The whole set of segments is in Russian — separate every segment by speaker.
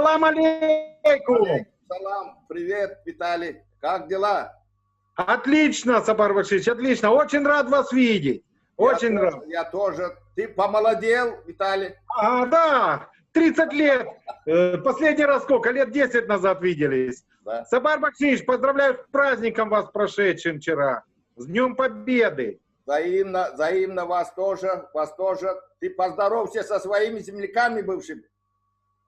Speaker 1: Салам алейкум!
Speaker 2: Салам, привет, Виталий. Как дела?
Speaker 1: Отлично, Сапар Бакшевич, отлично. Очень рад вас видеть. Очень рад.
Speaker 2: Я тоже. Ты помолодел, Виталий?
Speaker 1: Да, 30 лет. Последний раз сколько? Лет 10 назад виделись.
Speaker 2: Да.
Speaker 1: Сапар Бакшевич, поздравляю с праздником вас прошедшим вчера. С Днем Победы.
Speaker 2: Взаимно вас тоже. Ты поздоровайся со своими земляками бывшими.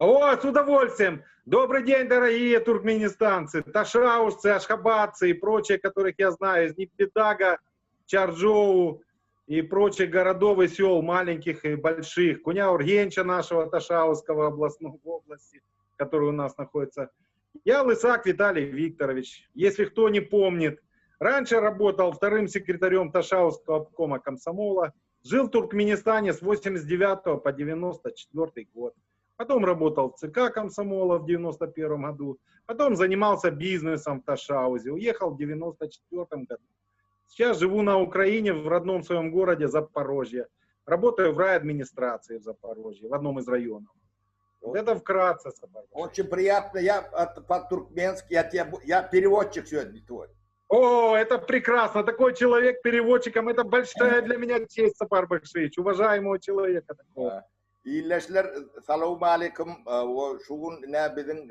Speaker 1: О, с удовольствием. Добрый день, дорогие туркменистанцы, ташаушцы, ашхабадцы и прочие, которых я знаю, из Нефтедага, Чарджоу и прочих городов и сел, маленьких и больших. Куня-Ургенча нашего Ташауского областного области, который у нас находится. Я Лысак Виталий Викторович. Если кто не помнит, раньше работал вторым секретарем Ташауского обкома комсомола. Жил в Туркменистане с 89 по 94 год. Потом работал в ЦК комсомола в 91 году. Потом занимался бизнесом в Ташаузе. Уехал в 94 году. Сейчас живу на Украине, в родном своем городе Запорожье. Работаю в райадминистрации в Запорожье, в одном из районов. Вот это вкратце.
Speaker 2: Очень приятно. Я по-туркменски, я переводчик сегодня твой.
Speaker 1: О, это прекрасно. Такой человек переводчиком. Это большая для меня честь, Сапар Бакшевич. Уважаемого человека такого.
Speaker 2: İyileşler, salamu aleyküm. Şugun ne bizim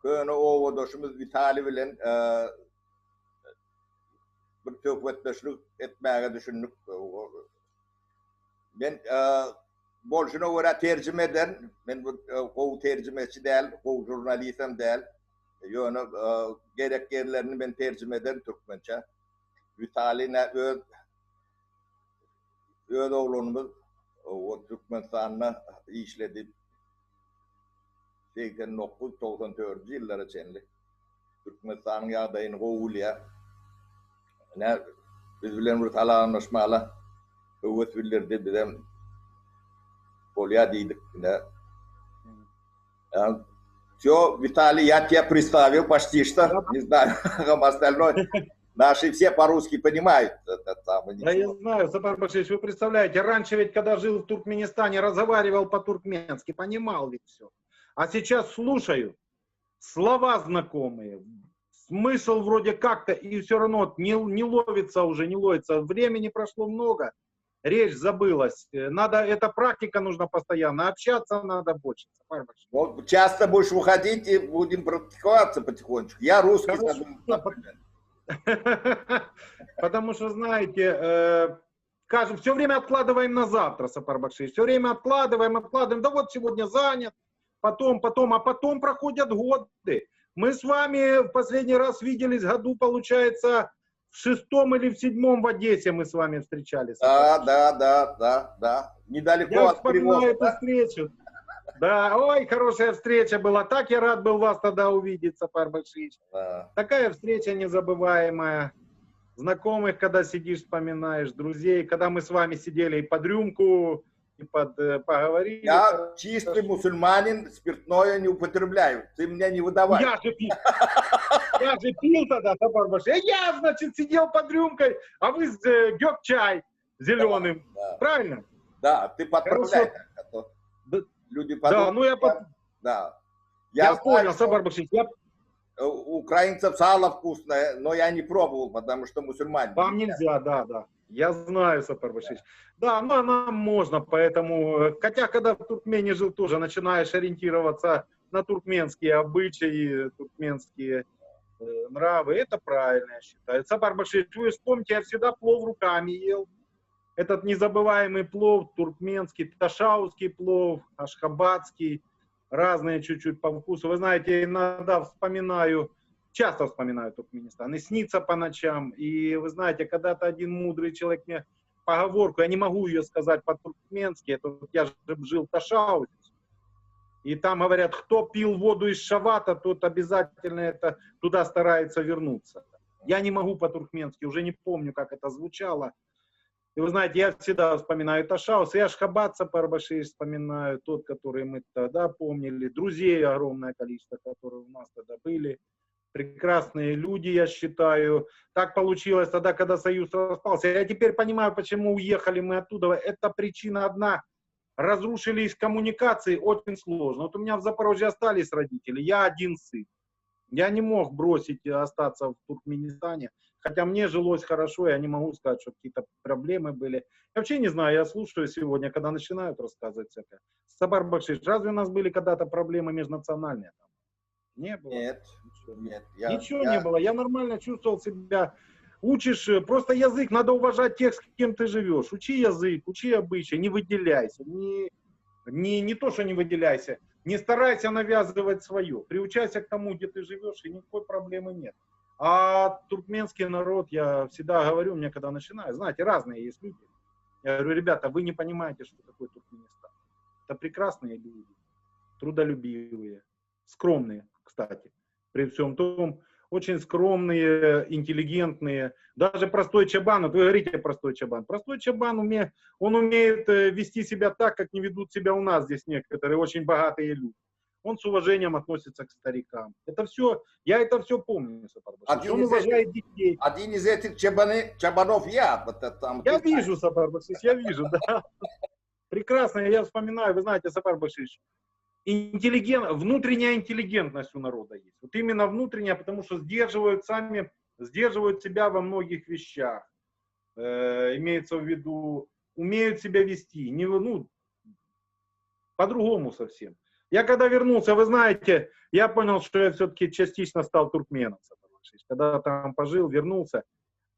Speaker 2: köyüne oğudoşumuz Vitali bilen bir töhbetleşlik etmeye düşündük. Ben bolşuna göre tercüme eden, ben kovu tercümesi değil, kovu jurnalistim değil. Yani gerek yerlerini ben tercüme eden Türkmençe. Vitali ne öz oğlunumuz o Türkmenistan'da işledi. 89-94 yıllar içinde. Türkmenistan'ın yağdayını kovuluyor. Ne biz bilen bir tala anlaşmalı. Kuvvet bildirdi bizim polya dedik. Все, Виталий, я тебя представил почти что. Не знаю, остальное. Наши все по-русски понимают.
Speaker 1: Да, я знаю, Сапар Бакшевич, вы представляете, раньше ведь, когда жил в Туркменистане, разговаривал по-туркменски, понимал ведь все. А сейчас слушаю, слова знакомые, смысл вроде как-то, и все равно не ловится уже, не ловится. Времени прошло много, речь забылась. Надо, эта практика нужна постоянно, общаться надо больше. Сапар Бакшевич.
Speaker 2: Вот часто будешь выходить и будем практиковаться потихонечку. Я русский.
Speaker 1: Потому что, знаете, все время откладываем на завтра, Сапар Бакшевич. Все время откладываем. Да вот сегодня занят, а потом проходят годы. Мы с вами в последний раз виделись году, получается, в 6-м или в 7-м в Одессе мы с вами встречались.
Speaker 2: Да. Недалеко
Speaker 1: я
Speaker 2: от
Speaker 1: вспоминаю эту встречу. Да, ой, хорошая встреча была. Так я рад был вас тогда увидеть, Сапар Бакшевич.
Speaker 2: Да.
Speaker 1: Такая встреча незабываемая. Знакомых, когда сидишь, вспоминаешь, друзей. Когда мы с вами сидели и под рюмку, и поговорили.
Speaker 2: Я чистый мусульманин, спиртное не употребляю. Ты меня не выдавай.
Speaker 1: Я же пил тогда, Сапар Бакшевич. Я, значит, сидел под рюмкой, а вы с гёк-чай зеленым.
Speaker 2: Да.
Speaker 1: Правильно?
Speaker 2: Да, ты подправляй. Люди подумают.
Speaker 1: Да, я понял, Сапар Бакшевич.
Speaker 2: У украинцев сало вкусное, но я не пробовал, потому что мусульмане.
Speaker 1: Вам нельзя, да. Я знаю, Сапар Бакшевич. Да, но нам можно, поэтому... Хотя, когда в Туркмении жил, тоже начинаешь ориентироваться на туркменские обычаи, туркменские нравы. Это правильно, я считаю. Сапар Бакшевич, вы вспомните, я всегда плов руками ел. Этот незабываемый плов, туркменский, ташаускский плов, ашхабадский, разные чуть-чуть по вкусу. Вы знаете, иногда часто вспоминаю Туркменистан, и снится по ночам. И вы знаете, когда-то один мудрый человек мне поговорку, я не могу ее сказать по-туркменски, это я же жил в Ташаузе. И там говорят, кто пил воду из шавата, тот обязательно туда старается вернуться. Я не могу по-туркменски, уже не помню, как это звучало. И вы знаете, я всегда вспоминаю Ташаус, и Ашхабад, Сапар Бакшевич вспоминаю, тот, который мы тогда помнили, друзей огромное количество, которые у нас тогда были, прекрасные люди, я считаю. Так получилось тогда, когда Союз распался. Я теперь понимаю, почему уехали мы оттуда. Это причина одна, разрушились коммуникации, очень сложно. Вот у меня в Запорожье остались родители, я один сын. Я не мог бросить и остаться в Туркменистане, хотя мне жилось хорошо, я не могу сказать, что какие-то проблемы были. Я вообще не знаю, я слушаю сегодня, когда начинают рассказывать всякое. Сапар Бакшиш, разве у нас были когда-то проблемы межнациональные? Не было.
Speaker 2: Нет, нет.
Speaker 1: Ничего не было, я нормально чувствовал себя. Учишь, просто язык, надо уважать тех, с кем ты живешь. Учи язык, учи обычаи, не выделяйся. Не то, что не выделяйся, не старайся навязывать свое. Приучайся к тому, где ты живешь, и никакой проблемы нет. А туркменский народ, я всегда говорю, мне когда начинаю, знаете, разные есть люди. Я говорю, ребята, вы не понимаете, что такое Туркменистан. Это прекрасные люди, трудолюбивые, скромные, кстати, при всем том, очень скромные, интеллигентные. Даже простой чабан, вот вы говорите простой чабан. Простой чабан, он умеет вести себя так, как не ведут себя у нас здесь некоторые очень богатые люди. Он с уважением относится к старикам. Это все, я это все помню. Он уважает детей.
Speaker 2: Один из этих чабанов я.
Speaker 1: Я вижу, Сапар Бакшиш, я вижу, да. Прекрасно, я вспоминаю, вы знаете, Сапар Бакшиш, внутренняя интеллигентность у народа есть. Вот именно внутренняя, потому что сдерживают себя во многих вещах. Имеется в виду, умеют себя вести. По-другому совсем. Я когда вернулся, вы знаете, я понял, что я все-таки частично стал туркменом. Когда там пожил, вернулся.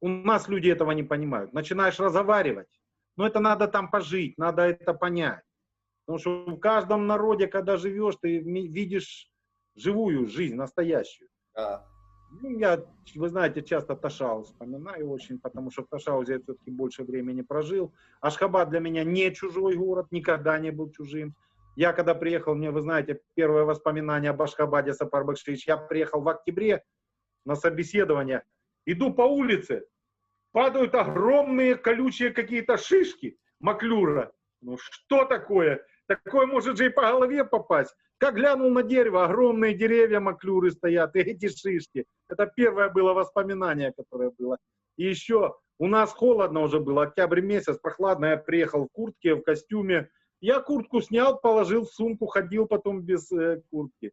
Speaker 1: У нас люди этого не понимают. Начинаешь разговаривать, но это надо там пожить, надо это понять. Потому что в каждом народе, когда живешь, ты видишь живую жизнь, настоящую. Я, вы знаете, часто Ташауз вспоминаю очень, потому что в Ташаузе я все-таки больше времени прожил. Ашхабад для меня не чужой город, никогда не был чужим. Я когда приехал, вы знаете, первое воспоминание об Ашхабаде, Сапар Бакшиш, я приехал в октябре на собеседование, иду по улице, падают огромные колючие какие-то шишки маклюра. Ну что такое? Такое может же и по голове попасть. Как глянул на дерево, огромные деревья маклюры стоят, и эти шишки. Это первое было воспоминание, которое было. И еще у нас холодно уже было, октябрь месяц, прохладно, я приехал в куртке, в костюме. Я куртку снял, положил в сумку, ходил потом без куртки.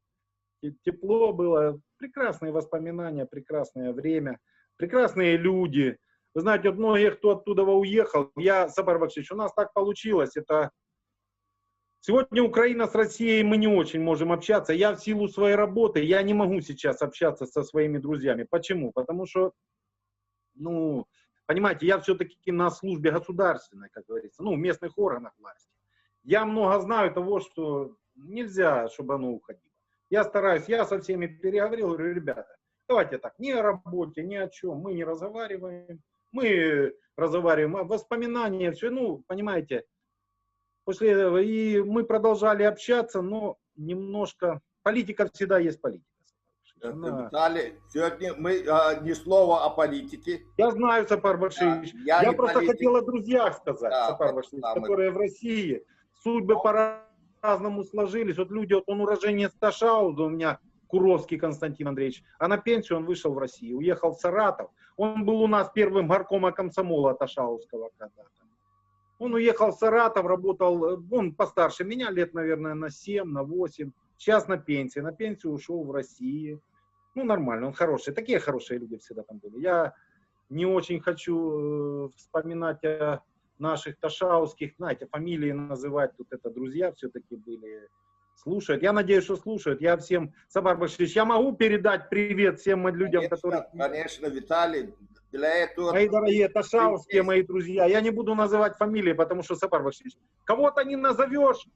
Speaker 1: И тепло было, прекрасные воспоминания, прекрасное время, прекрасные люди. Вы знаете, вот многие, кто оттуда уехал, Сапар Бакшиш, у нас так получилось, это... Сегодня Украина с Россией, мы не очень можем общаться. Я в силу своей работы, я не могу сейчас общаться со своими друзьями. Почему? Потому что, понимаете, я все-таки на службе государственной, как говорится, в местных органах власти. Я много знаю того, что нельзя, чтобы оно уходило. Я стараюсь, я со всеми переговорил, говорю, ребята, давайте так, ни о работе, ни о чем, мы не разговариваем. Мы разговариваем о воспоминаниях, все, понимаете. После этого и мы продолжали общаться, но немножко... Политика всегда есть политика.
Speaker 2: Виталий, сегодня мы ни слова о политике.
Speaker 1: Я знаю, Сапар Бакшиш. Я просто хотел о друзьях сказать, Сапар Бакшиш, которые в России. Судьбы по-разному сложились. Вот люди, он уроженец Ташауза, у меня Куровский Константин Андреевич, а на пенсию он вышел в Россию, уехал в Саратов. Он был у нас первым горкома комсомола Ташаузского когда-то. Он уехал в Саратов, работал, он постарше меня, лет, наверное, на 7, на 8. Сейчас на пенсии. На пенсию ушел в Россию. Нормально, он хороший. Такие хорошие люди всегда там были. Я не очень хочу вспоминать о наших ташаузских, знаете, фамилии называть. Тут это друзья все-таки были. Слушают. Я надеюсь, что слушают. Я всем, Сапар Бакшиш, я могу передать привет всем людям, которые...
Speaker 2: Конечно, Виталий. Для этого...
Speaker 1: Мои дорогие ташаузские, мои друзья, я не буду называть фамилии, потому что, Сапар Бакшиш, кого-то не назовешь,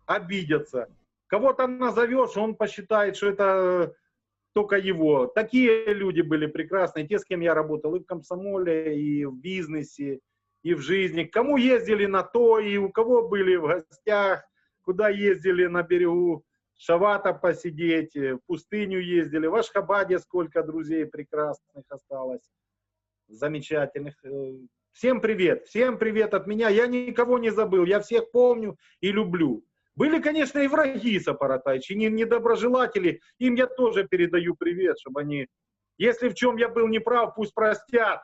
Speaker 1: обидятся. Кого-то назовешь, он посчитает, что это только его. Такие люди были прекрасные, те, с кем я работал и в комсомоле, и в бизнесе, и в жизни. Кому ездили на то, и у кого были в гостях, куда ездили на берегу Шавата посидеть, в пустыню ездили, в Ашхабаде сколько друзей прекрасных осталось. Замечательных. Всем привет от меня. Я никого не забыл, я всех помню и люблю. Были, конечно, и враги, Сапар Атаевич, и недоброжелатели. Им я тоже передаю привет, чтобы они, если в чем я был неправ, пусть простят.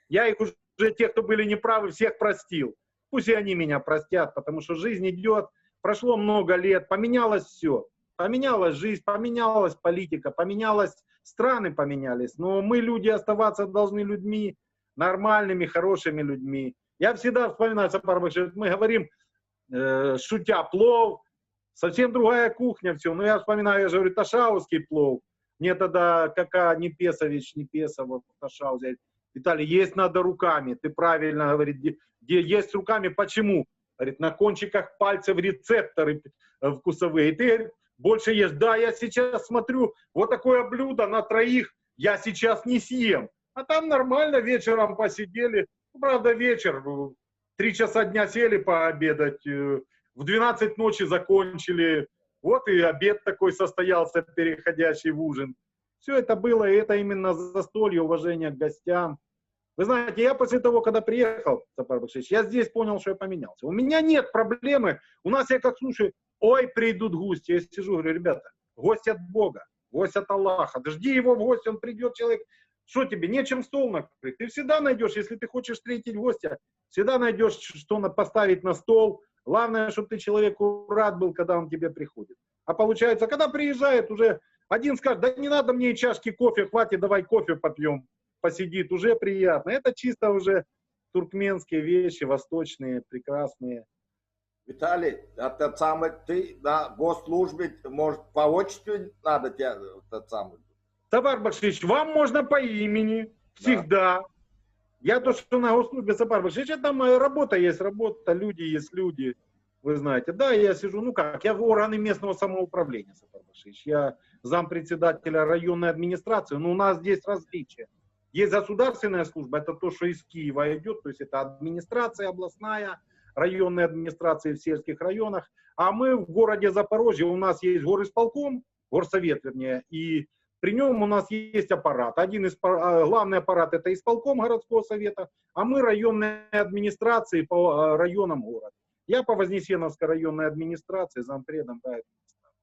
Speaker 1: Я их уже, тех, кто были неправы, всех простил. Пусть и они меня простят, потому что жизнь идет, прошло много лет, поменялось все. Поменялась жизнь, поменялась политика, поменялась, страны поменялись. Но мы, люди, оставаться должны людьми, нормальными, хорошими людьми. Я всегда вспоминаю, мы говорим, шутя, плов, совсем другая кухня, все. Но я вспоминаю, я же говорю, ташаускый плов. Мне тогда кака не Песович, не Песова, Ташау взять. Виталий, есть надо руками. Ты правильно говорит, где есть руками, почему? Говорит, на кончиках пальцев рецепторы вкусовые. И ты, говорит, больше ешь. Да, я сейчас смотрю, вот такое блюдо на троих я сейчас не съем. А там нормально вечером посидели. Ну, правда, вечер, 3 часа дня сели пообедать, в 12 ночи закончили. Вот и обед такой состоялся, переходящий в ужин. Все это было, и это именно застолье, уважение к гостям. Вы знаете, я после того, когда приехал, я здесь понял, что я поменялся. У меня нет проблемы. У нас я как слушаю, ой, придут гости. Я сижу, говорю, ребята, гость от Бога, гость от Аллаха. Да жди его в гости, он придет, человек. Что тебе, нечем стол накрыть? Ты всегда найдешь, если ты хочешь встретить гостя, всегда найдешь, что поставить на стол. Главное, чтобы ты человеку рад был, когда он к тебе приходит. А получается, когда приезжает, уже один скажет, да не надо мне и чашки кофе, хватит, давай кофе попьем. Посидит, уже приятно. Это чисто уже туркменские вещи, восточные, прекрасные.
Speaker 2: Виталий, это самый, ты на госслужбе, может, по отчеству надо тебя, этот самый?
Speaker 1: Сапар Бакшич, вам можно по имени, всегда. Да. Я то, что на госслужбе, Сапар Бакшич, это моя работа есть работа, люди есть люди, вы знаете. Да, я сижу, ну как, я в органы местного самоуправления, Сапар Бакшич. Я зампредседателя районной администрации, но у нас здесь различия. Есть государственная служба, это то, что из Киева идет, то есть это администрация областная, районные администрации в сельских районах. А мы в городе Запорожье, у нас есть горисполком, горсовет, вернее, и при нем у нас есть аппарат. Главный аппарат это исполком городского совета, а мы районные администрации по районам города. Я по Вознесеновской районной администрации, зампредом по администрации.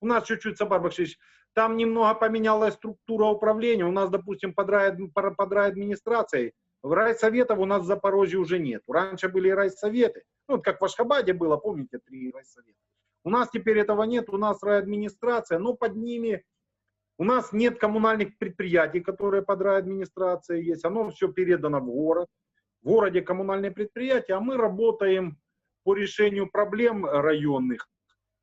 Speaker 1: У нас чуть-чуть, Сапар Бакшич, там немного поменялась структура управления. У нас, допустим, под райадминистрацией, в райсоветов у нас в Запорожье уже нет. Раньше были райсоветы. Ну, вот как в Ашхабаде было, помните, 3 райсовета. У нас теперь этого нет, у нас райадминистрация, но под ними у нас нет коммунальных предприятий, которые под райадминистрацией есть. Оно все передано в город. В городе коммунальные предприятия, а мы работаем по решению проблем районных.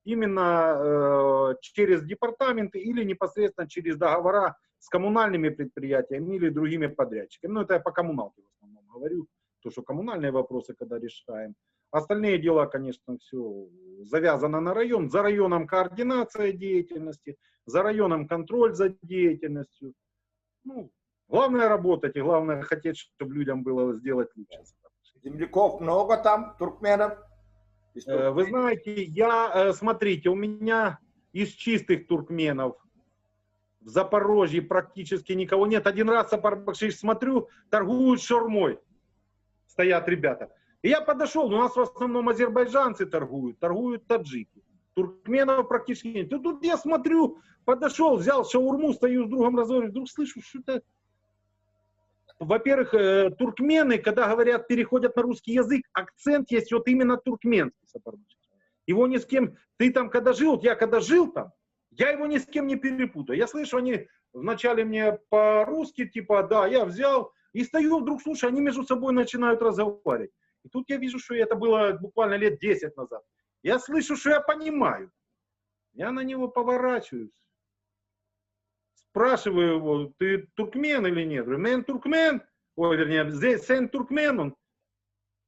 Speaker 1: Именно через департаменты или непосредственно через договора с коммунальными предприятиями или другими подрядчиками. Ну, это я по коммуналке в основном говорю, то, что коммунальные вопросы, когда решаем. Остальные дела, конечно, все завязано на район. За районом координация деятельности, за районом контроль за деятельностью. Ну, главное работать и главное хотеть, чтобы людям было сделать лучше.
Speaker 2: Земляков много там, туркменов?
Speaker 1: Вы знаете, смотрите, у меня из чистых туркменов в Запорожье практически никого нет. Один раз, Сапар Бакшич, смотрю, торгуют шаурмой. Стоят ребята. И я подошел, у нас в основном азербайджанцы торгуют таджики. Туркменов практически нет. И тут я смотрю, подошел, взял шаурму, стою с другом разговариваю, вдруг слышу, что-то... Во-первых, туркмены, когда говорят, переходят на русский язык, акцент есть вот именно туркменский. Его ни с кем... Ты там когда жил, я когда жил там, я его ни с кем не перепутаю. Я слышу, они вначале мне по-русски, типа, да, я взял, и стою, вдруг, слушай, они между собой начинают разговаривать. И тут я вижу, что это было буквально лет 10 назад. Я слышу, что я понимаю. Я на него поворачиваюсь. Спрашиваю его, ты туркмен или нет? Говорю, мен туркмен? Ой, вернее, сен туркмен он.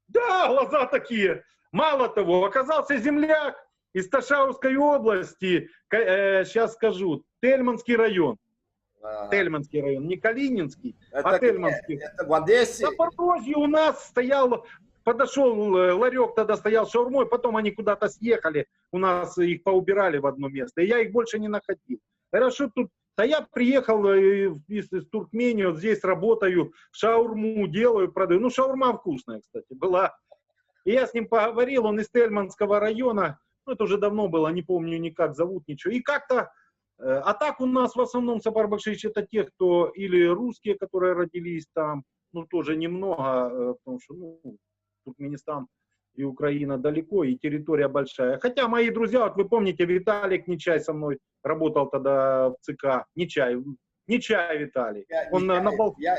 Speaker 1: Да, глаза такие. Мало того, оказался земляк из Ташауской области. Сейчас скажу, Тельманский район. Тельманский район, не Калининский, а Тельманский.
Speaker 2: Это в Одессе?
Speaker 1: На Запорожье у нас стоял, подошел ларек, тогда стоял шаурмой, потом они куда-то съехали, у нас их поубирали в одно место, и я их больше не находил. Хорошо, тут, да я приехал из Туркмении, вот здесь работаю, шаурму делаю, продаю. Ну, шаурма вкусная, кстати, была. И я с ним поговорил, он из Тельманского района, ну, это уже давно было, не помню никак зовут, ничего. И как-то, а так у нас в основном, Сапар Бакшич, это те, кто или русские, которые родились там, ну, тоже немного, потому что, ну, Туркменистан и Украина далеко, и территория большая. Хотя мои друзья, вот вы помните, Виталик Нечай со мной работал тогда в ЦК. Нечай Виталий.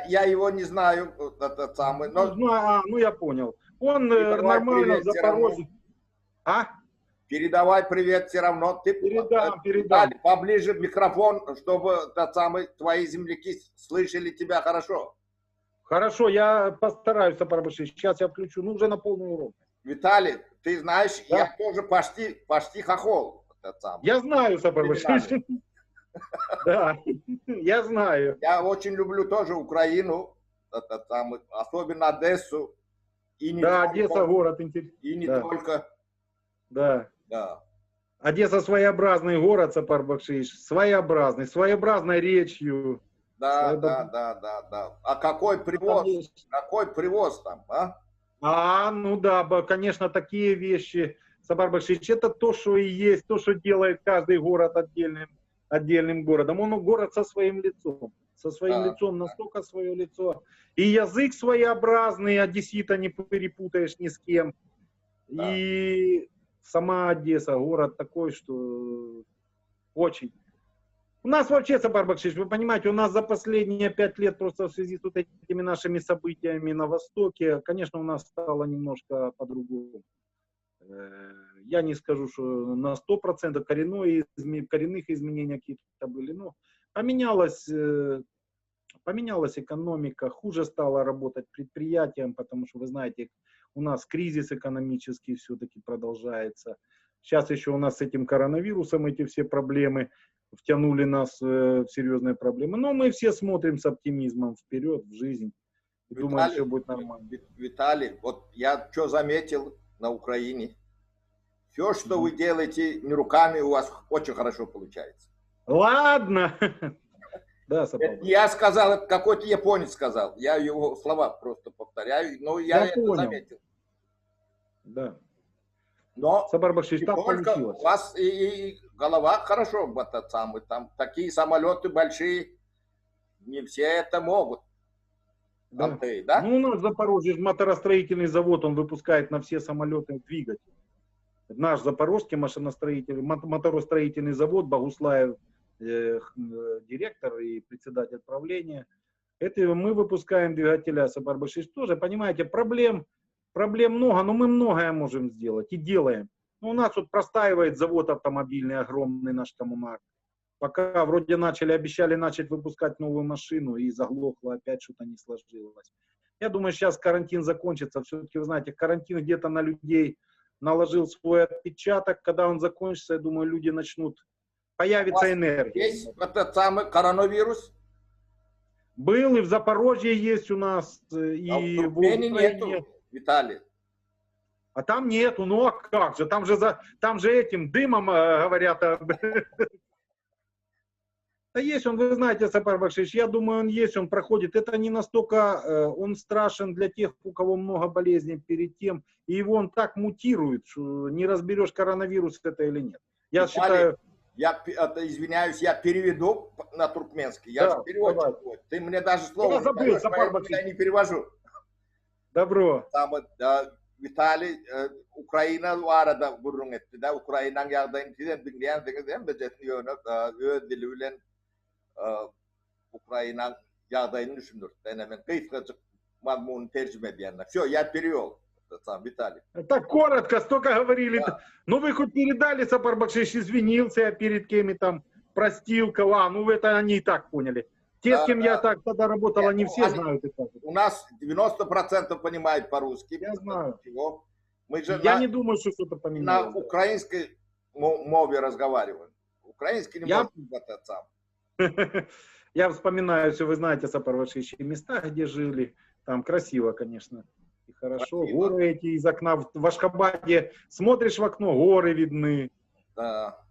Speaker 2: Я его не знаю, этот самый. Но...
Speaker 1: Ну, я понял. Он
Speaker 2: Передавай
Speaker 1: нормально в Запорожье.
Speaker 2: Передавай привет все равно. Ты
Speaker 1: передам.
Speaker 2: Поближе микрофон, чтобы твои земляки слышали тебя хорошо.
Speaker 1: Хорошо, я постараюсь, Сапар Башевич. Сейчас я включу, ну уже на полный урок.
Speaker 2: Виталий, ты знаешь,
Speaker 1: да?
Speaker 2: я тоже почти хохол.
Speaker 1: Я знаю, Сапар Башевич. Да, я знаю.
Speaker 2: Я очень люблю тоже Украину, особенно Одессу.
Speaker 1: И не да, только, Одесса город интересный.
Speaker 2: И не только.
Speaker 1: Да. Одесса своеобразный город, Сапар Башевич, своеобразной речью.
Speaker 2: Да. А какой привоз? Какой привоз там, а?
Speaker 1: Ну да, конечно, такие вещи, Сапар Башевич, это то, что и есть, то, что делает каждый город отдельным городом. Он город со своим лицом. Со своим лицом, настолько свое лицо. И язык своеобразный, одессита не перепутаешь ни с кем. Да. И сама Одесса, город такой, что очень. У нас вообще, Сапар Башевич, вы понимаете, у нас за последние 5 лет просто в связи с вот этими нашими событиями на Востоке, конечно, у нас стало немножко по-другому. Я не скажу, что на 100% коренных изменений какие-то были, но поменялась экономика, хуже стало работать предприятиям, потому что, вы знаете, у нас кризис экономический все-таки продолжается. Сейчас еще у нас с этим коронавирусом эти все проблемы втянули нас в серьезные проблемы. Но мы все смотрим с оптимизмом вперед в жизнь. И думаем, все будет нормально.
Speaker 2: Виталий, вот я что заметил на Украине. Все, что вы делаете не руками, у вас очень хорошо получается.
Speaker 1: Ладно. Да,
Speaker 2: я сказал, это какой-то японец сказал. Я его слова просто повторяю, но я это
Speaker 1: понял.
Speaker 2: заметил.
Speaker 1: Да.
Speaker 2: Но
Speaker 1: Сапар Башевич, так
Speaker 2: получилось. У вас и голова хорошо, там такие самолеты большие, не все это могут.
Speaker 1: Да. Антей, да? Ну, у нас в Запорожье моторостроительный завод, он выпускает на все самолеты двигатель. Наш запорожский моторостроительный завод, Богуслаев, директор и председатель правления. Это мы выпускаем двигателя, Сапар Башевич, тоже, понимаете, проблем много, но мы многое можем сделать и делаем. Ну, у нас вот простаивает завод автомобильный, огромный наш коммунар. Пока вроде обещали начать выпускать новую машину, и заглохло, опять что-то не сложилось. Я думаю, сейчас карантин закончится. Все-таки, вы знаете, карантин где-то на людей наложил свой отпечаток. Когда он закончится, я думаю, люди начнут, появится энергия.
Speaker 2: Есть этот самый коронавирус?
Speaker 1: Был, и в Запорожье есть у нас, и в
Speaker 2: Украине нету, Виталий.
Speaker 1: А там нету, ну а как же? Там же этим дымом говорят. Да есть он, вы знаете, Сапар Башевич, я думаю, он есть, он проходит. Это не настолько, он страшен для тех, у кого много болезней перед тем, и его он так мутирует, что не разберешь, коронавирус это или нет. Я
Speaker 2: Виталий,
Speaker 1: считаю...
Speaker 2: Я извиняюсь, я переведу на туркменский. Я же переводчик. Ты мне даже слово
Speaker 1: я забыл, Сапар
Speaker 2: Башевич, я не перевожу.
Speaker 1: Добро.
Speaker 2: Виталий, Украина arada gurrun etti de Ukrayna'nın yağdayını dinleyen hem de jetniyor ödülü bilen Ukrayna'nın yağdayını düşünür. Hemen kıyıkacık mazmununu tercüme edenler. Все, я перевел. Виталий.
Speaker 1: Так коротко, столько говорили. Да. Ну вы хоть передали, Сапар Башевич извинился перед кем там, простил кого. Ну это они и так поняли. Те, с кем я так тогда работал, они все знают это.
Speaker 2: У нас 90% понимают по-русски.
Speaker 1: Я знаю.
Speaker 2: Мы же
Speaker 1: я не думаю, что что-то поменялось.
Speaker 2: На украинской мове разговариваем. Украинский не может быть сам.
Speaker 1: Я вспоминаю, все вы знаете, Сапар Башевич, места, где жили. Там красиво, конечно. И хорошо. Красиво. Горы эти из окна в Ашхабаде. Смотришь в окно, горы видны.
Speaker 2: Да.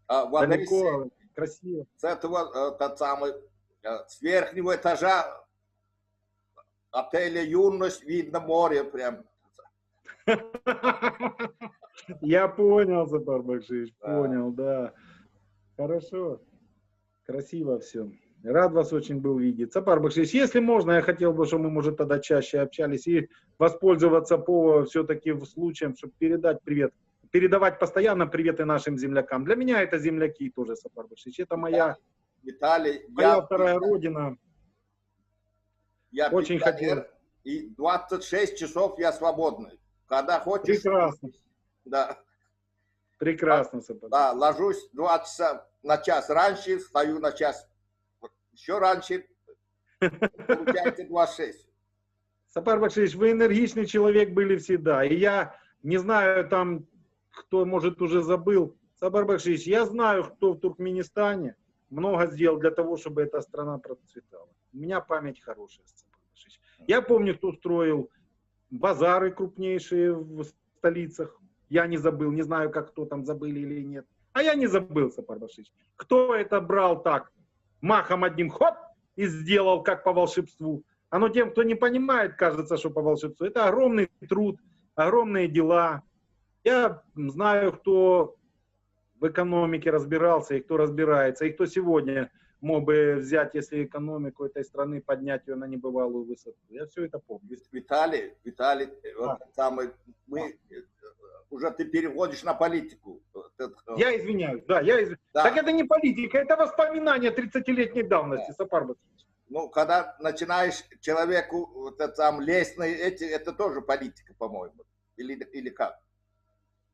Speaker 1: Далеко, красиво.
Speaker 2: С этого тот самый... С верхнего этажа отеля «Юность» видно море прям.
Speaker 1: Я понял, Сапар Башевич, понял, да. Хорошо, красиво все. Рад вас очень был видеть. Сапар Бакшевич, если можно, я хотел бы, чтобы мы, может, тогда чаще общались и воспользоваться по все-таки случаем, чтобы передать привет, передавать постоянно приветы нашим землякам. Для меня это земляки тоже, Сапар Бакшевич. Это моя вторая родина.
Speaker 2: Я
Speaker 1: очень хотел.
Speaker 2: И 26 часов я свободный. Когда хочешь.
Speaker 1: Прекрасно.
Speaker 2: Да.
Speaker 1: Прекрасно, Сапар.
Speaker 2: Да, ложусь 2 часа на час раньше, встаю на час еще раньше. Получается 26.
Speaker 1: Сапар Бакшевич, вы энергичный человек были всегда. И я не знаю, там, кто, может, уже забыл. Сапар Бакшевич, я знаю, кто в Туркменистане много сделал для того, чтобы эта страна процветала. У меня память хорошая, Сапар Бакшевич. Я помню, кто строил базары крупнейшие в столицах. Я не забыл, не знаю, как кто там забыли или нет. А я не забыл, Сапар Бакшевич. Кто это брал так, махом одним, хоп, и сделал, как по волшебству. Оно тем, кто не понимает, кажется, что по волшебству. Это огромный труд, огромные дела. Я знаю, кто в экономике разбирался, и кто разбирается, и кто сегодня мог бы взять, если экономику этой страны, поднять ее на небывалую высоту. Я все это помню.
Speaker 2: Виталий, вот самый, уже ты переходишь на политику.
Speaker 1: Я извиняюсь, да, Да. Так это не политика, это воспоминания 30-летней давности, да. Сапар Бакшевич.
Speaker 2: Ну, когда начинаешь человеку вот лезть на это тоже политика, по-моему. Или как?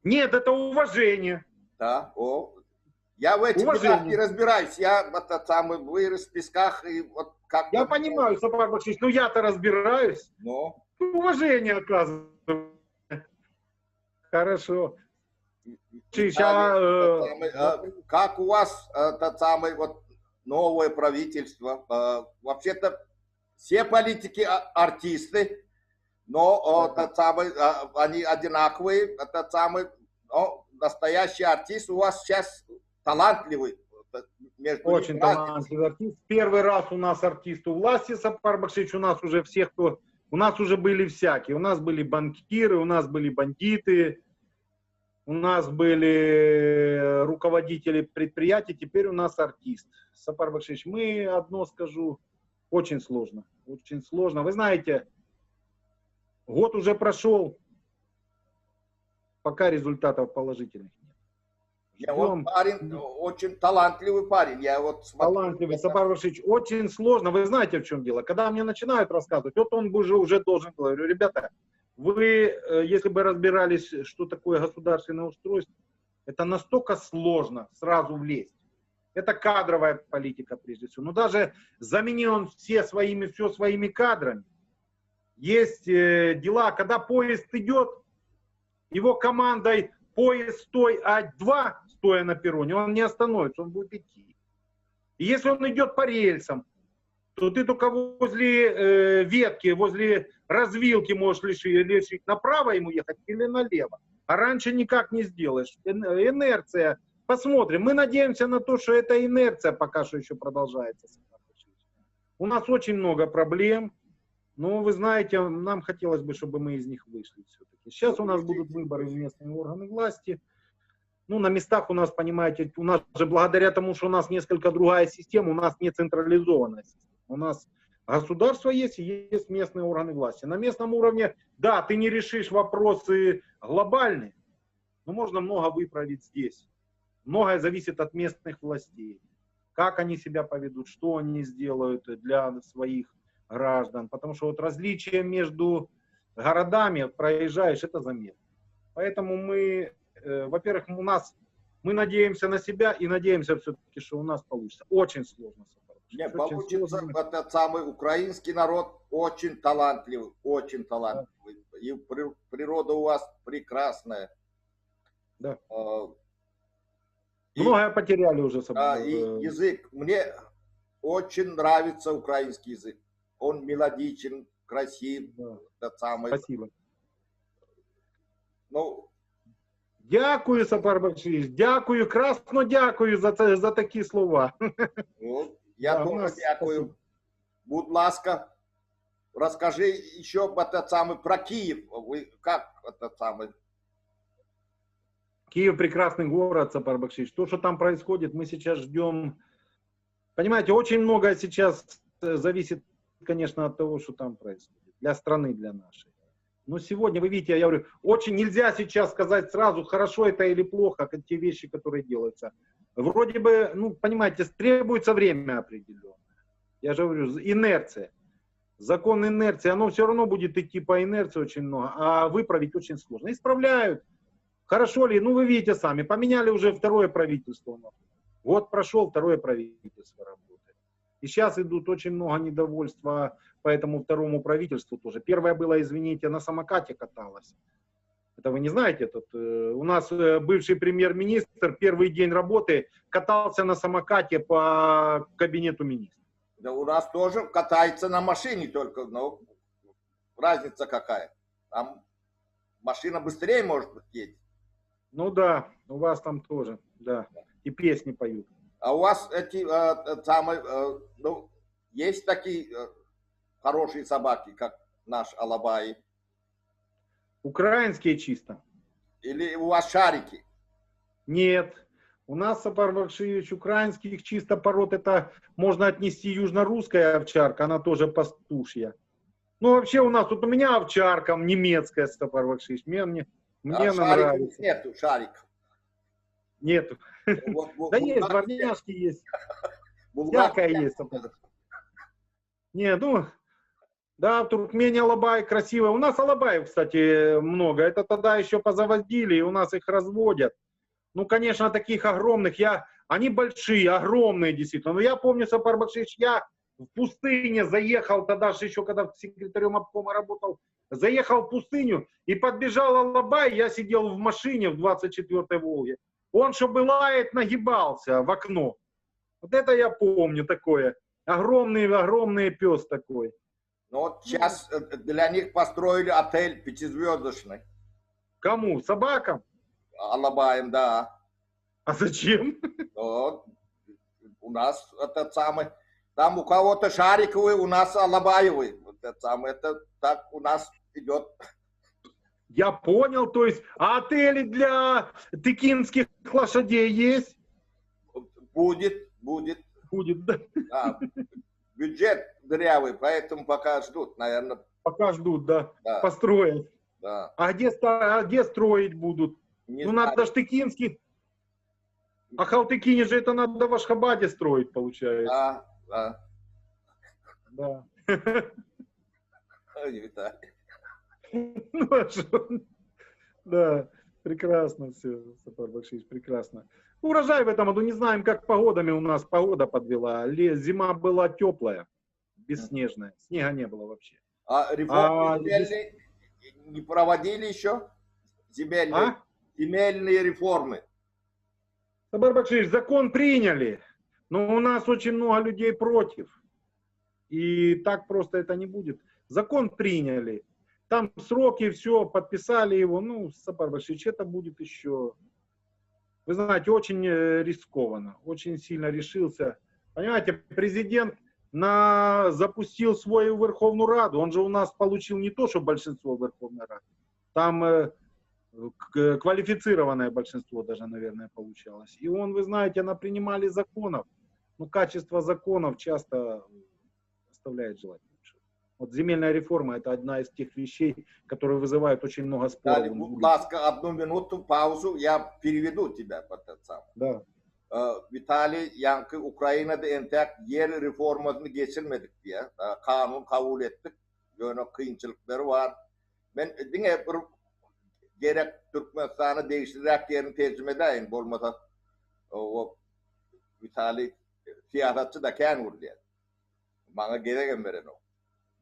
Speaker 1: Нет, это уважение.
Speaker 2: Да, я в этих делах не разбираюсь. Я вырос в песках и вот как.
Speaker 1: Я понимаю, Сапар Бакшевич, но я-то разбираюсь.
Speaker 2: Но.
Speaker 1: Уважение оказываю. Хорошо.
Speaker 2: Как у вас новое правительство? Вообще-то все политики артисты, но они одинаковые. Настоящий артист у вас сейчас талантливый.
Speaker 1: Очень талантливый артист. Первый раз у нас артист у власти, Сапар Бакшевич. У нас уже всех, кто... У нас уже были всякие. У нас были банкиры, у нас были бандиты, у нас были руководители предприятий, теперь у нас артист. Сапар Бакшевич, мы одно скажу, очень сложно. Очень сложно. Вы знаете, год уже прошел, пока результатов положительных нет.
Speaker 2: Вот парень, очень талантливый парень. Я вот смотрю.
Speaker 1: Талантливый, Сапар Бакшевич, очень сложно. Вы знаете, в чем дело? Когда мне начинают рассказывать, вот он уже должен был. Я говорю, ребята, вы, если бы разбирались, что такое государственное устройство, это настолько сложно сразу влезть. Это кадровая политика, прежде всего. Но даже заменил он все своими кадрами. Есть дела, когда поезд идет, его командой поезд стой, А2, стоя на перроне, он не остановится, он будет идти. И если он идет по рельсам, то ты только возле ветки, возле развилки можешь решить, направо ему ехать или налево. А раньше никак не сделаешь. Инерция. Посмотрим. Мы надеемся на то, что эта инерция пока что еще продолжается. У нас очень много проблем. Но вы знаете, нам хотелось бы, чтобы мы из них вышли все-таки. Сейчас у нас будут выборы в местные органы власти. Ну, на местах у нас, понимаете, у нас же благодаря тому, что у нас несколько другая система, у нас не централизованная система. У нас государство есть и есть местные органы власти. На местном уровне, да, ты не решишь вопросы глобальные, но можно много выправить здесь. Многое зависит от местных властей. Как они себя поведут, что они сделают для своих граждан. Потому что вот различия между городами, проезжаешь, это заметно. Поэтому мы, во-первых, мы надеемся на себя и надеемся все-таки, что у нас получится. Очень сложно.
Speaker 2: Не, получится, этот самый украинский народ очень талантливый, очень талантливый. Да. И природа у вас прекрасная.
Speaker 1: Да. Многое потеряли уже.
Speaker 2: И язык. Мне очень нравится украинский язык. Он мелодичен, красив. Да. Самый.
Speaker 1: Спасибо.
Speaker 2: Ну,
Speaker 1: дякую, Сапар Бакшевич, дякую, красно дякую за такі слова.
Speaker 2: Ну, я тоже дякую. Будь ласка, расскажи еще про Киев. Вы как этот самый?
Speaker 1: Киев прекрасный город, Сапар Бакшевич. То, что там происходит, мы сейчас ждем Понимаете, очень многое сейчас зависит, конечно, от того, что там происходит. Для страны, для нашей. Но сегодня, вы видите, я говорю, очень нельзя сейчас сказать сразу, хорошо это или плохо, как те вещи, которые делаются. Вроде бы, ну, понимаете, требуется время определенное. Я же говорю, инерция. Закон инерции, оно все равно будет идти по инерции очень много, а выправить очень сложно. Исправляют. Хорошо ли? Ну, вы видите сами, поменяли уже второе правительство. Год прошел, второе правительство работает. И сейчас идут очень много недовольства по этому второму правительству тоже. Первое было, извините, на самокате каталось. Это вы не знаете? У нас бывший премьер-министр первый день работы катался на самокате по кабинету министров.
Speaker 2: Да у нас тоже катается на машине только, но разница какая? Там машина быстрее может ездить.
Speaker 1: Ну да, у вас там тоже, да, и песни поют.
Speaker 2: А у вас эти самые, ну, есть такие хорошие собаки, как наш Алабай?
Speaker 1: Украинские чисто?
Speaker 2: Или у вас шарики?
Speaker 1: Нет. У нас, Сапар Бакшиевич, украинских чисто пород, это можно отнести южно-русская овчарка, она тоже пастушья. Ну, вообще у нас, тут у меня овчарка немецкая, Сапар Бакшиевич, мне она нравится.
Speaker 2: Нету шариков.
Speaker 1: Нету. Да есть, дворняжки есть. Всякое есть, Сапар Бакшиевич. Не, ну, да, в Туркмении алабай красивый. У нас алабаев, кстати, много. Это тогда еще позаводили, и у нас их разводят. Ну, конечно, таких огромных, они большие, огромные действительно. Но я помню, Сапар Бакшиевич, я в пустыне заехал, тогда же еще, когда секретарем обкома работал, заехал в пустыню и подбежал алабай, я сидел в машине в 24-й Волге. Он, чтобы лает, нагибался в окно. Вот это я помню такое. Огромный пес такой.
Speaker 2: Ну вот сейчас для них построили отель пятизвездочный.
Speaker 1: Кому? Собакам?
Speaker 2: Алабаем, да.
Speaker 1: А зачем?
Speaker 2: Вот. У нас этот самый, там у кого-то шариковый, у нас алабаевый. Вот это самое, это так у нас идет.
Speaker 1: Я понял, то есть, а отели для тыкинских лошадей есть?
Speaker 2: Будет.
Speaker 1: Будет, да.
Speaker 2: Да. Бюджет дырявый, поэтому пока ждут, наверное.
Speaker 1: Пока ждут, да.
Speaker 2: Да.
Speaker 1: Построить.
Speaker 2: Да.
Speaker 1: А где строить будут?
Speaker 2: Не
Speaker 1: ну,
Speaker 2: знаю.
Speaker 1: надо ж тыкинский. А Халтыкине же это надо в Ашхабаде строить, получается.
Speaker 2: Да.
Speaker 1: Да.
Speaker 2: Ой, Виталий.
Speaker 1: Ну, а что? Да, прекрасно все, Сапар Бакшиевич, прекрасно. Урожай в этом году не знаем, как погодами у нас погода подвела. Зима была теплая, бесснежная, снега не было вообще.
Speaker 2: А реформы земельные не проводили еще? Земельные реформы.
Speaker 1: Сапар Бакшиевич, закон приняли, но у нас очень много людей против. И так просто это не будет. Закон приняли. Там сроки, все, подписали его. Ну, Сапар Бакшиевич, это будет еще... Вы знаете, очень рискованно, очень сильно решился. Понимаете, президент запустил свою Верховную Раду. Он же у нас получил не то, что большинство в Верховной Раде. Там квалифицированное большинство даже, наверное, получалось. И он, вы знаете, принимали законов. Но качество законов часто оставляет желать лучше. Вот земельная реформа – это одна из тех вещей, которые вызывают очень много споров.
Speaker 2: Будь ласка, одну минуту, паузу, я переведу тебя под этот самый.
Speaker 1: Да.
Speaker 2: Vitali, yankı Ukrayna'da entek yer reformasını geçirmedik diye kanun kabul ettik. Böyle kıyınçılıkları var. Ben yine gerek Türkmenistan'ı değiştirerek yerini tercüme edeyim. Olmasa o Vitali siyasetçi de kendi vurdu yani. Bana gerek veren o.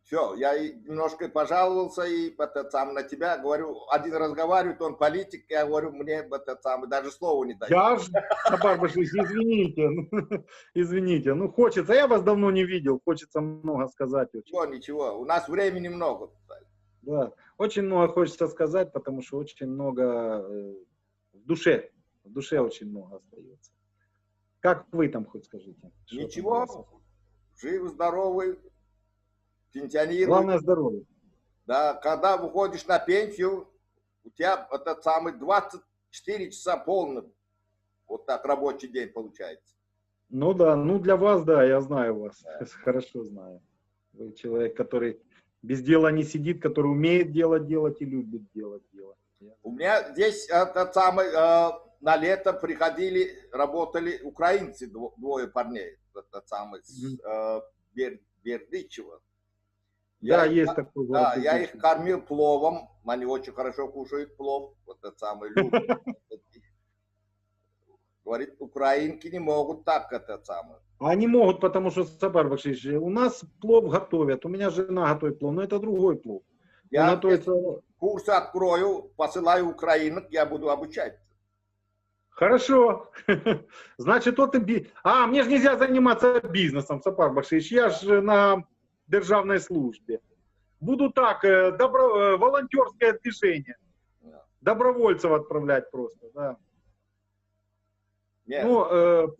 Speaker 2: Все, я немножко пожаловался и на тебя, говорю, один разговаривает, он политик, я говорю, мне даже слова не дает.
Speaker 1: Я ж, Сапар Бакшиевич, извините, ну хочется, я вас давно не видел, хочется много сказать.
Speaker 2: Ничего, у нас времени много.
Speaker 1: Да, очень много хочется сказать, потому что очень много в душе очень много остается. Как вы там хоть скажите?
Speaker 2: Ничего, жив, здоровый.
Speaker 1: Главное здоровье.
Speaker 2: Да, когда выходишь на пенсию, у тебя этот самый 24 часа полный, вот так рабочий день получается.
Speaker 1: Ну да, ну для вас, да, я знаю вас,
Speaker 2: Да.
Speaker 1: хорошо знаю. Вы человек, который без дела не сидит, который умеет делать и любит делать дело.
Speaker 2: У меня здесь этот самый, на лето приходили, работали украинцы, двое парней, этот самый,
Speaker 1: Мгм.
Speaker 2: Бердичева.
Speaker 1: Да,
Speaker 2: Я их,
Speaker 1: есть такой город
Speaker 2: да, я их
Speaker 1: Бердичев.
Speaker 2: кормил пловом, они очень хорошо кушают плов, вот этот самый, любят. Говорит, украинки не могут так, этот самый.
Speaker 1: Они могут, потому что, Сапар Бакшич, у нас плов готовят, у меня жена готовит плов, но это другой плов. Он
Speaker 2: Я
Speaker 1: готовится...
Speaker 2: курсы открою, посылаю украинок, я буду обучать.
Speaker 1: Хорошо. Значит, вот и... мне же нельзя заниматься бизнесом, Сапар Бакшич, я же на державной службе. Буду так, волонтерское движение.
Speaker 2: Да.
Speaker 1: Добровольцев отправлять просто, да.
Speaker 2: Нет.
Speaker 1: Ну,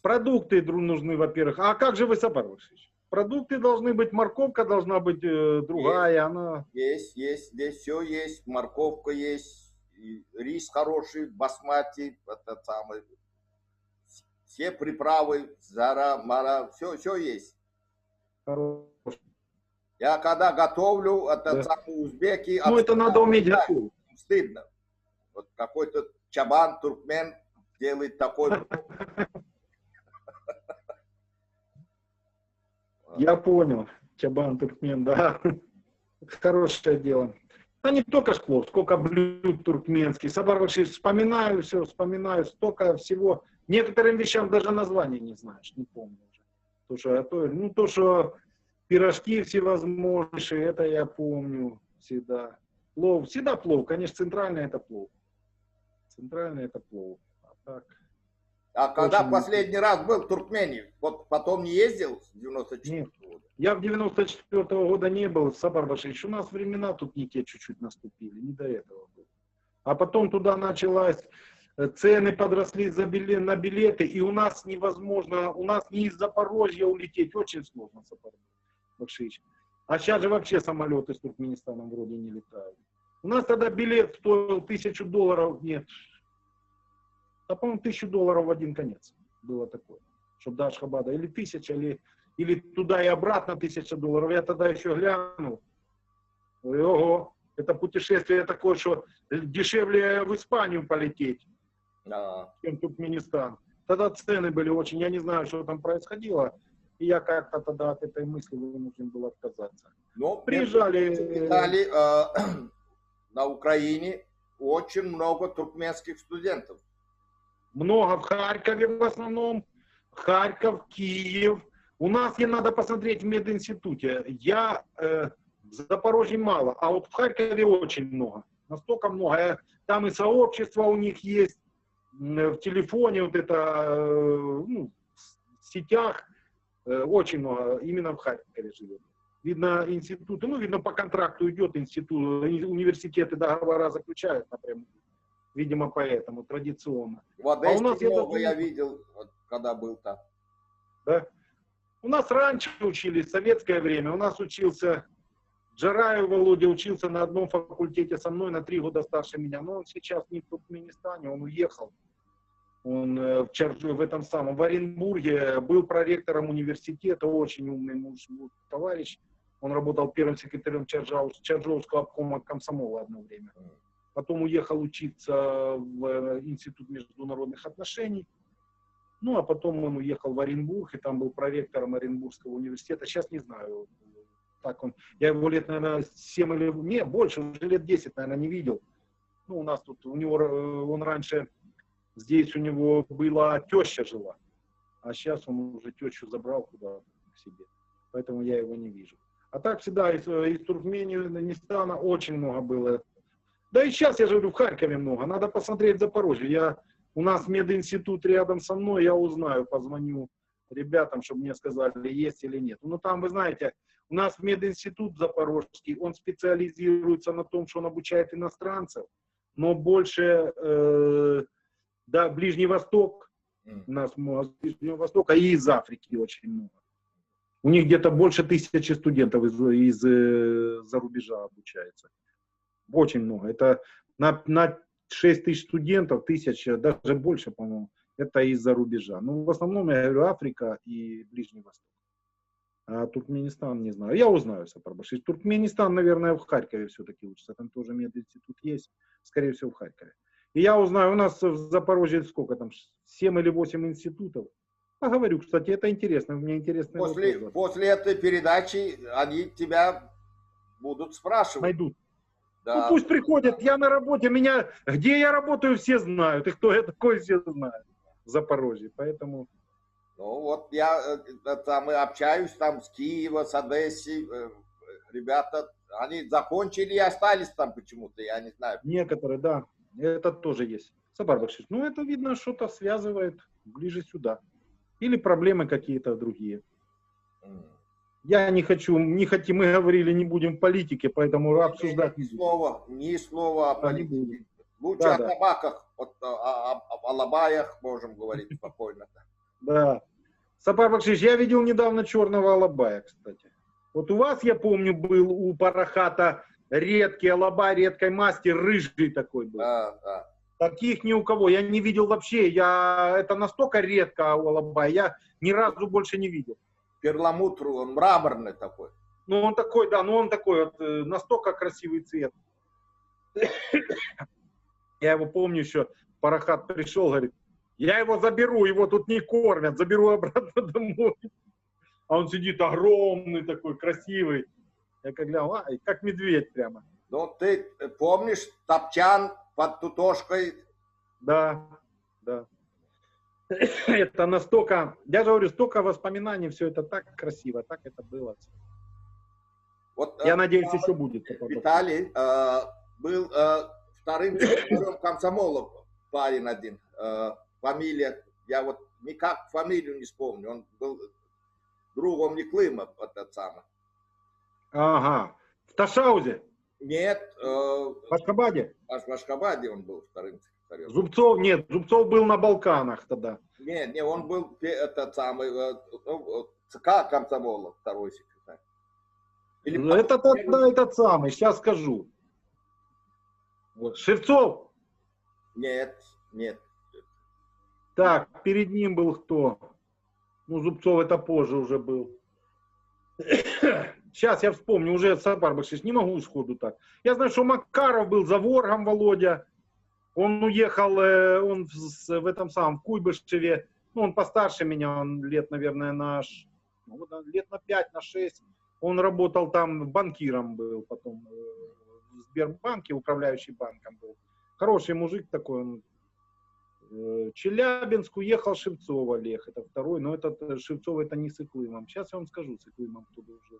Speaker 1: продукты нужны, во-первых. А как же вы, Сапар Бакшич? Продукты должны быть, морковка должна быть другая, она...
Speaker 2: Есть, здесь все есть, морковка есть, и рис хороший, басмати, этот самый, все приправы, зара, мара, все есть.
Speaker 1: Хорошая.
Speaker 2: Я когда готовлю, этот
Speaker 1: Да.
Speaker 2: самый узбеки...
Speaker 1: Ну, это надо уметь готовить.
Speaker 2: Стыдно. Вот какой-то чабан, туркмен делает такой...
Speaker 1: Я понял. Чабан, туркмен, да. Хорошее дело. Да не только ж плов, сколько блюд туркменских. Сапар Бакшич, вспоминаю все, столько всего. Некоторым вещам даже названия не знаешь, не помню уже. То, что пирожки всевозможные, это я помню всегда. Плов, всегда плов, конечно, центральный это плов. Центральный это плов. А так...
Speaker 2: А когда
Speaker 1: Очень
Speaker 2: последний раз был в Туркмении, вот потом не ездил с 94 года?
Speaker 1: Я в 94-го года не был, Сапар Бакшич. У нас времена тут не те чуть-чуть наступили, не до этого было. А потом туда началась, цены подросли на билеты, и у нас невозможно, у нас не из Запорожья улететь очень сложно, Сапар Бакшич. А сейчас же вообще самолеты с Туркменистаном вроде не летают. У нас тогда билет стоил $1000, нет, да, по-моему, $1000 в один конец было такое, чтобы до Ашхабада, или 1000, или туда и обратно $1000. Я тогда еще глянул. Ого, это путешествие такое, что дешевле в Испанию полететь, чем в Туркменистан. Тогда цены были очень, я не знаю, что там происходило, и я как-то тогда от этой мысли вынужден был отказаться.
Speaker 2: Но
Speaker 1: Приезжали...
Speaker 2: На Украине очень много туркменских студентов.
Speaker 1: Много в Харькове в основном, Харьков, Киев. У нас и надо посмотреть в мединституте. Я в Запорожье мало, а вот в Харькове очень много. Настолько много. Там и сообщество у них есть, в телефоне, вот это, ну, в сетях очень много. Именно в Харькове живет. Видно, институты, ну, видно, по контракту идет институт, университеты договора заключают напрямую. Видимо, поэтому традиционно.
Speaker 2: В Одессе
Speaker 1: у нас
Speaker 2: много я видел, когда был там.
Speaker 1: Да? У нас раньше учились, в советское время. У нас учился Джараев Володя, учился на одном факультете со мной, на 3 года старше меня. Но он сейчас не в Туркменистане, он уехал. Он в этом самом, в Оренбурге, был проректором университета, очень умный муж, товарищ. Он работал первым секретарем Чарджоуского обкома комсомола одно время. Потом уехал учиться в Институт международных отношений. Ну, а потом он уехал в Оренбург, и там был проректором Оренбургского университета. Сейчас не знаю, так он... Я его лет, наверное, 7 или... Не, больше, уже лет 10, наверное, не видел. Ну, у нас тут, у него, он раньше... Здесь у него была теща жила, а сейчас он уже тещу забрал куда-то к себе. Поэтому я его не вижу. А так всегда из Туркменистана очень много было. Да и сейчас, я же говорю, в Харькове много. Надо посмотреть Запорожье. У нас мединститут рядом со мной, я узнаю, позвоню ребятам, чтобы мне сказали, есть или нет. Ну там, вы знаете, у нас мединститут запорожский, он специализируется на том, что он обучает иностранцев, но больше, да, Ближний Восток, у нас много с Ближнего Востока, и из Африки очень много. У них где-то больше 1000 студентов из-за рубежа обучается. Очень много. Это на 6000 студентов, 1000, даже больше, по-моему, это из-за рубежа. Ну, в основном, я говорю, Африка и Ближний Восток. А Туркменистан не знаю. Я узнаю, Сапарбашевич. Туркменистан, наверное, в Харькове все-таки учится. Там тоже мединститут есть. Скорее всего, в Харькове. И я узнаю, у нас в Запорожье сколько там, 7 или 8 институтов. Поговорю, кстати, это интересно. Мне интересно.
Speaker 2: После этой передачи они тебя будут спрашивать.
Speaker 1: Найдут.
Speaker 2: Да.
Speaker 1: Ну пусть приходят, я на работе, меня, где я работаю, все знают. И кто я такой, все знают. В Запорожье, поэтому...
Speaker 2: Ну вот я там общаюсь там с Киева, с Одессы, ребята, они закончили и остались там почему-то, я не знаю.
Speaker 1: Некоторые, да, это тоже есть. Сапарбашевич, ну это видно, что-то связывает ближе сюда. Или проблемы какие-то другие. Я не хочу, не хотим, мы говорили, не будем в политике, поэтому обсуждать
Speaker 2: ни слова о политике. Лучше о табаках, о алабаях можем говорить спокойно.
Speaker 1: Да. Сапарбашевич, я видел недавно черного алабая, кстати. Вот у вас, я помню, был у Парахата редкий алабай, редкой масти, рыжий такой был.
Speaker 2: Да.
Speaker 1: Таких ни у кого. Я не видел вообще. Это настолько редко у алабая, я ни разу больше не видел.
Speaker 2: Перламутр, он мраморный такой.
Speaker 1: Ну он такой, да, ну он такой, вот, настолько красивый цвет. Я его помню еще, Парахат пришел, говорит, я его заберу, его тут не кормят, заберу обратно домой. А он сидит огромный такой, красивый. Я как глянул, как медведь прямо.
Speaker 2: Ну ты помнишь топчан под тутошкой?
Speaker 1: Да. Это настолько, я же говорю, столько воспоминаний, все это так красиво, так это было.
Speaker 2: Вот,
Speaker 1: я надеюсь, еще будет.
Speaker 2: Виталий был вторым секретарем комсомола, парень один. Фамилия, я вот никак фамилию не вспомню, он был другом Неклыма, этот самый.
Speaker 1: Ага, в Ташаузе?
Speaker 2: Нет.
Speaker 1: В Ашхабаде?
Speaker 2: В Ашхабаде он был вторым секретарем.
Speaker 1: Зубцов, нет, Зубцов был на Балканах тогда.
Speaker 2: Не, он был этот самый, ЦК комсомола, второй секретарь.
Speaker 1: Или это тогда этот самый, сейчас скажу. Вот. Шевцов?
Speaker 2: Нет.
Speaker 1: Так, перед ним был кто? Ну, Зубцов это позже уже был. Сейчас я вспомню, уже Сапарбашевич, не могу сходу так. Я знаю, что Макаров был, Заворгом Володя. Он уехал, он в этом самом, в Куйбышеве. Ну, он постарше меня, он лет, наверное, лет на 5, на 6. Он работал там, банкиром был потом. В Сбербанке, управляющий банком был. Хороший мужик такой, он. Челябинск уехал Шевцов Олег, это второй, но этот Шевцов это не с Иклымом. Сейчас я вам скажу, с Иклымом кто был уже.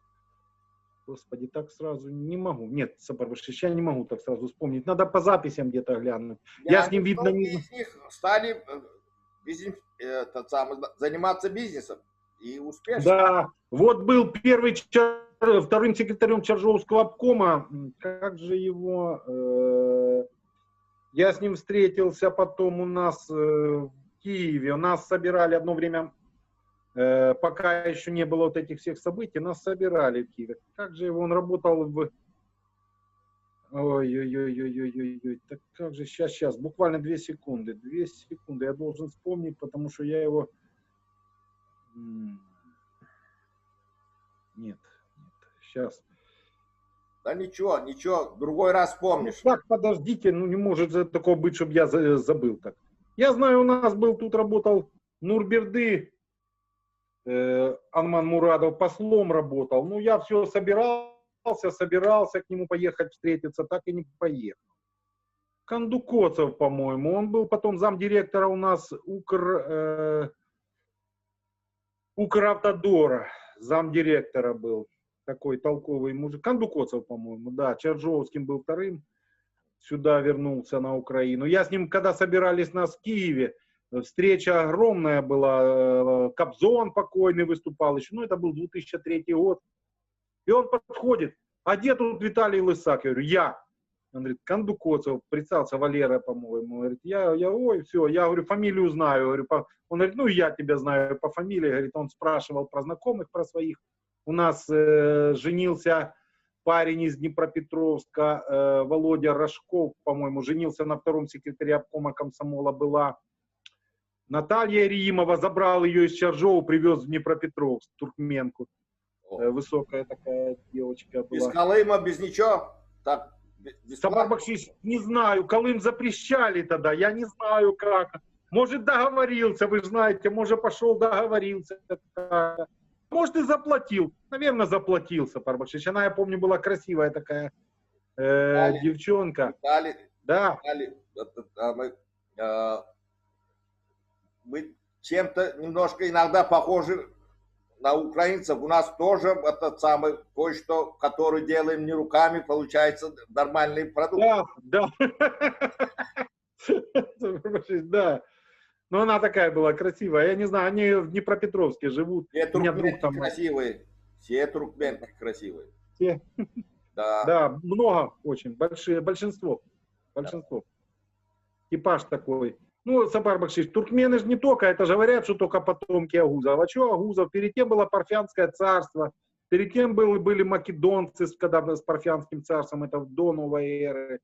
Speaker 1: Господи, так сразу не могу. Нет, Сапарбашевич, я не могу так сразу вспомнить. Надо по записям где-то глянуть. Я с ним видно не...
Speaker 2: Из них стали заниматься бизнесом и успешно.
Speaker 1: Да, вот был вторым секретарем Чаржовского обкома. Как же его... Я с ним встретился потом у нас в Киеве. У нас собирали одно время, пока еще не было вот этих всех событий, нас собирали в Киеве. Как же его, он работал в... Ой-ой-ой-ой-ой-ой. Так как же, сейчас, буквально 2 секунды. 2 секунды я должен вспомнить, потому что я его... Нет, сейчас...
Speaker 2: Да ничего, в другой раз помнишь.
Speaker 1: Так, подождите, ну не может же такого быть, чтобы я забыл так. Я знаю, у нас был, тут работал Нурберды, Анман Мурадов, послом работал. Ну, я все собирался к нему поехать встретиться, так и не поехал. Кондукоцев, по-моему, он был потом замдиректора у нас Укравтодора, замдиректора был. Такой толковый мужик. Кондукоцев, по-моему, да. Чаржовским был вторым. Сюда вернулся на Украину. Я с ним, когда собирались нас в Киеве, встреча огромная была. Кобзон покойный выступал еще. Ну, это был 2003 год. И он подходит. А где тут Виталий Лысак? Я говорю, я. Он говорит, Кондукоцев, представился, Валера, по-моему. Говорит, ой, все. Я говорю, фамилию знаю. Говорю, он говорит, ну, я тебя знаю по фамилии. Говорит, он спрашивал про знакомых, про своих. У нас женился парень из Днепропетровска, Володя Рожков, по-моему, женился на втором секретаре обкома комсомола, была Наталья Римова, забрал ее из Чаржова, привез в Днепропетровск, туркменку. Высокая такая девочка была.
Speaker 2: Без Колыма, без ничего? Так,
Speaker 1: Сапар Бакшиш, не знаю, Колым запрещали тогда, я не знаю как. Может, договорился, вы знаете, может, пошел договорился. Может, и заплатил. Наверное, заплатил Сапар Бакшиш. Она, я помню, была красивая такая девчонка. Да.
Speaker 2: Мы чем-то немножко иногда похожи на украинцев. У нас тоже этот самый кое-что, который делаем не руками, получается нормальный продукт.
Speaker 1: Да, да. Но она такая была красивая. Я не знаю, они в Днепропетровске живут.
Speaker 2: Все туркменки там красивые. Все туркменки красивые.
Speaker 1: Все. Да, много очень. Большинство. Типаж такой. Ну, Сапар Бакшиш, туркмены же не только, это же говорят, что только потомки Агузов. А что Агузов? Перед тем было Парфянское царство, перед тем были македонцы, когда с Парфянским царством, это до новой эры.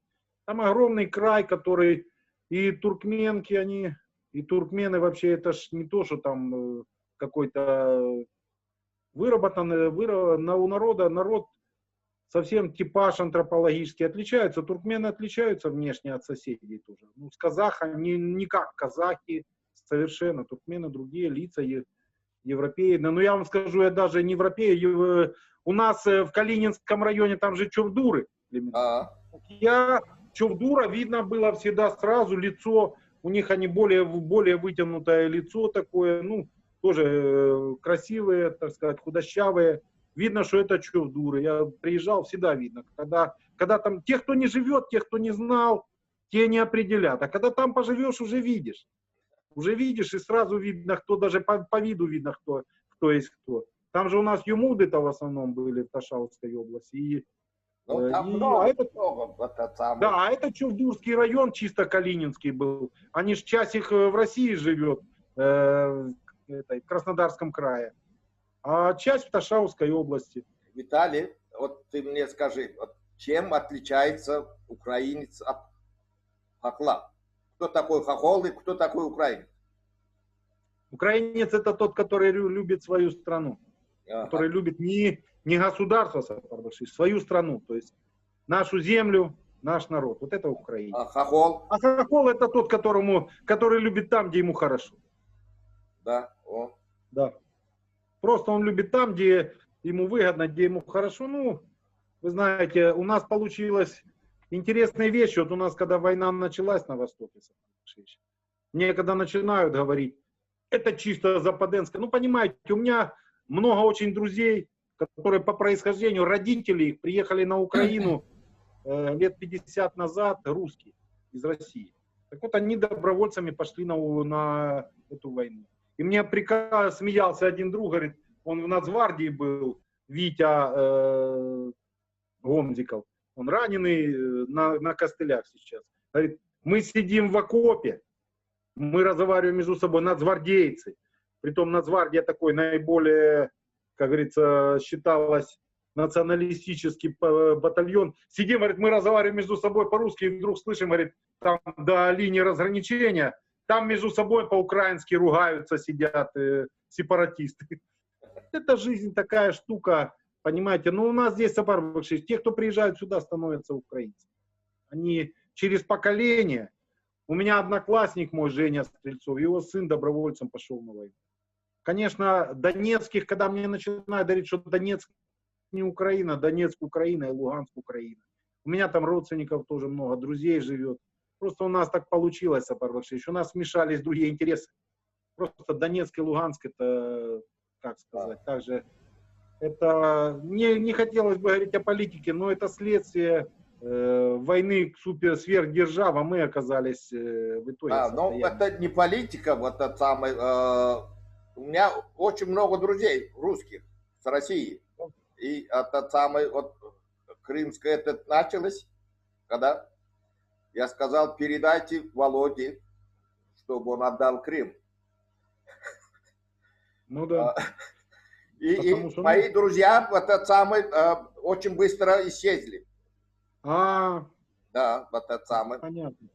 Speaker 1: Там огромный край, который и туркменки, и туркмены вообще, это ж не то, что там какой-то выработанный, у народа, народ совсем типаж антропологически отличается. Туркмены отличаются внешне от соседей тоже. Ну, с казахами не как казахи совершенно. Туркмены другие лица, европеи. Но я вам скажу, я даже не европеи. У нас в Калининском районе там же чувдуры. Чувдура видно было всегда сразу лицо. У них они более вытянутое лицо такое. Ну, тоже красивые, так сказать, худощавые. Видно, что это чувдуры. Я приезжал, всегда видно. Когда там тех, кто не живет, тех, кто не знал, те не определят. А когда там поживешь, уже видишь. Уже видишь, и сразу видно, кто, даже по виду видно, кто есть кто. Там же у нас юмуды-то в основном были в Ташавской области. Да, это Чувдурский район, чисто Калининский был. Они ж часть их в России живет, в Краснодарском крае. А часть в Ташавской области.
Speaker 2: Виталий, вот ты мне скажи, вот чем отличается украинец от хохла? Кто такой хохол и кто такой украинец?
Speaker 1: Украинец это тот, который любит свою страну. Который любит не государство, свою страну. То есть нашу землю, наш народ. Вот это украинец.
Speaker 2: А хохол?
Speaker 1: А хохол это тот, который любит там, где ему хорошо.
Speaker 2: Да.
Speaker 1: Да. Просто он любит там, где ему выгодно, где ему хорошо. Ну, вы знаете, у нас получилась интересная вещь. Вот у нас, когда война началась на Востоке, мне когда начинают говорить, это чисто западенское. Ну, понимаете, у меня много очень друзей, которые по происхождению, родители их приехали на Украину лет 50 назад, русские, из России. Так вот, они добровольцами пошли на эту войну. И мне смеялся один друг, говорит, он в Нацгвардии был, Витя Гомзиков, он раненый на костылях сейчас. Говорит, мы сидим в окопе, мы разговариваем между собой, нацгвардейцы. Притом Нацгвардия такой наиболее, как говорится, считалась националистический батальон. Сидим, говорит, мы разговариваем между собой по-русски, и вдруг слышим, говорит, там до линии разграничения, там между собой по-украински ругаются, сидят сепаратисты. Это жизнь такая штука, понимаете. Но у нас здесь, Сапар Бакшиш, те, кто приезжают сюда, становятся украинцами. Они через поколение. У меня одноклассник мой, Женя Стрельцов, его сын добровольцем пошел на войну. Конечно, донецких, когда мне начинают говорить, что Донецк не Украина, Донецк Украина и Луганск Украина. У меня там родственников тоже много, друзей живет. Просто у нас так получилось, Сапар Бакшиш. У нас смешались другие интересы. Просто Донецк и Луганск, это, как сказать, также, это, не хотелось бы говорить о политике, но это следствие войны сверхдержав, а мы оказались в итоге.
Speaker 2: Но это не политика, вот это самый. У меня очень много друзей русских с России. И это самый, вот Крымское это началось, когда я сказал, передайте Володе, чтобы он отдал Крым.
Speaker 1: Ну да.
Speaker 2: И мои друзья вот этот самый очень быстро исчезли. Да, вот этот самый.
Speaker 1: Понятно.